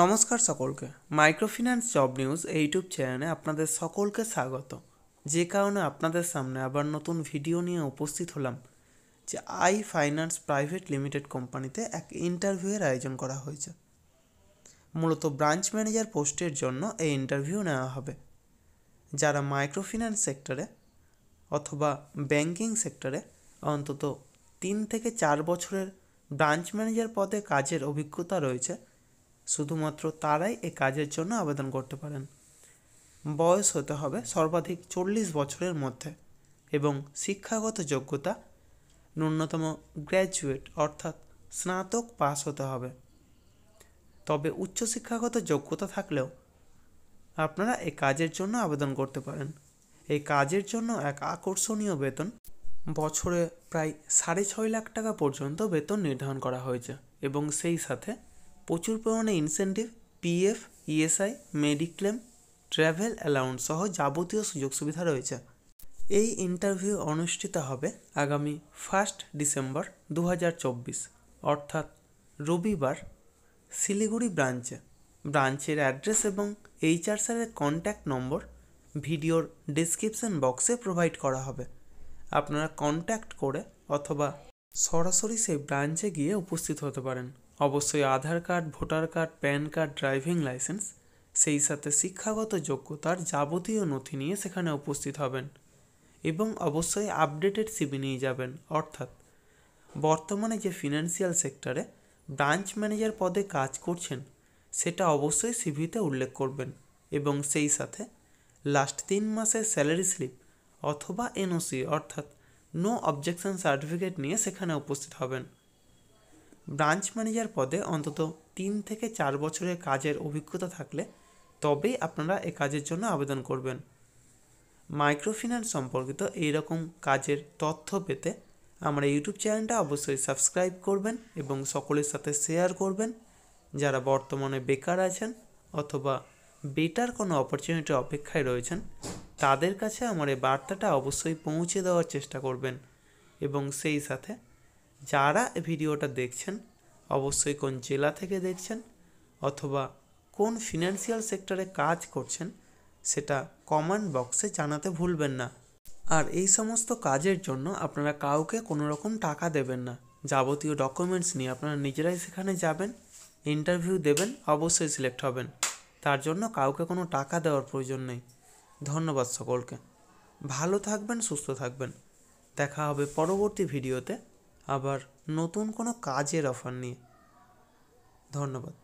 নমস্কার সকলকে। Microfinance job news YouTube চ্যানেলে আপনাদের সকলকে স্বাগত। যে কারণে আপনাদের সামনে আবার নতুন ভিডিও নিয়ে উপস্থিত হলাম যে আই ফাইন্যান্স প্রাইভেট লিমিটেড কোম্পানিতে এক ইন্টারভিউয়ের আয়োজন করা হয়েছে। মূলত ব্রাঞ্চ ম্যানেজার পোস্টের জন্য এই ইন্টারভিউ নেওয়া হবে। যারা মাইক্রোফিন্যান্স সেক্টরে অথবা ব্যাংকিং সেক্টরে অন্তত 3 থেকে 4 বছরের ব্রাঞ্চ ম্যানেজার পদে কাজের অভিজ্ঞতা রয়েছে, শুধুমাত্র তারাই এই কাজের জন্য আবেদন করতে পারেন। বয়স হতে হবে সর্বাধিক 40 বছরের মধ্যে এবং শিক্ষাগত যোগ্যতা ন্যূনতম গ্র্যাজুয়েট অর্থাৎ স্নাতক পাস হতে হবে। তবে উচ্চশিক্ষাগত যোগ্যতা থাকলেও আপনারা এই কাজের জন্য আবেদন করতে পারেন। এই কাজের জন্য এক আকর্ষণীয় বেতন, বছরে প্রায় 6.5 লাখ টাকা পর্যন্ত বেতন নির্ধারণ করা হয়েছে এবং সেই সাথে প্রচুর পরিমাণে incentive, PF, ESI, mediclaim, travel allowance সহ যাবতীয় সুযোগ সুবিধা রয়েছে। এই ইন্টারভিউ অনুষ্ঠিত হবে আগামী 1 ডিসেম্বর 2024 অর্থাৎ রবিবার শিলিগুড়ি ব্রাঞ্চের অ্যাড্রেস এবং এইচআর স্যারের কন্ট্যাক্ট নম্বর ভিডিওর ডেসক্রিপশন বক্সে প্রোভাইড করা হবে। আপনারা কন্ট্যাক্ট করে অথবা সরাসরি সেই ব্রাঞ্চে গিয়ে উপস্থিত হতে পারেন। অবশ্যই Aadhaar card, voter card, PAN card, driving licence, সেই সাথে শিক্ষাগত যোগ্যতার যাবতীয় নথি নিয়ে সেখানে উপস্থিত হবেন এবং অবশ্যই আপডেটেড সিভি নিয়ে যাবেন। অর্থাৎ বর্তমানে যে ফিনান্সিয়াল সেক্টরে ব্রাঞ্চ ম্যানেজার পদে কাজ করছেন সেটা অবশ্যই সিভিতে উল্লেখ করবেন এবং সেই সাথে লাস্ট 3 মাসের স্যালারি স্লিপ অথবা এনওসি অর্থাৎ নো অবজেকশন সার্টিফিকেট নিয়ে সেখানে উপস্থিত হবেন। ব্রাঞ্চ ম্যানেজার পদে অন্তত 3 থেকে 4 বছরের কাজের অভিজ্ঞতা থাকলে তবেই আপনারা এই কাজের জন্য আবেদন করবেন। মাইক্রোফিন্যান্স সম্পর্কিত এইরকম কাজের তথ্য পেতে আমার ইউটিউব চ্যানেলটা অবশ্যই সাবস্ক্রাইব করবেন এবং সকলের সাথে শেয়ার করবেন। যারা বর্তমানে বেকার আছেন অথবা বেটার কোনো অপরচুনিটির অপেক্ষায় রয়েছেন তাদের কাছে আমার এই বার্তাটা অবশ্যই পৌঁছে দেওয়ার চেষ্টা করবেন এবং সেই সাথে যারা ভিডিওটা দেখছেন অবশ্যই কোন জেলা থেকে দেখছেন অথবা কোন ফিনান্সিয়াল সেক্টরে কাজ করছেন সেটা কমেন্ট বক্সে জানাতে ভুলবেন না। আর এই সমস্ত কাজের জন্য আপনারা কাউকে কোনো রকম টাকা দেবেন না। যাবতীয় ডকুমেন্টস নিয়ে আপনারা নিজেরাই সেখানে যাবেন, ইন্টারভিউ দেবেন, অবশ্যই সিলেক্ট হবেন। তার জন্য কাউকে কোনো টাকা দেওয়ার প্রয়োজন নেই। ধন্যবাদ সকলকে। ভালো থাকবেন, সুস্থ থাকবেন। দেখা হবে পরবর্তী ভিডিওতে আবার নতুন কোনো কাজের অফার নিয়ে। ধন্যবাদ।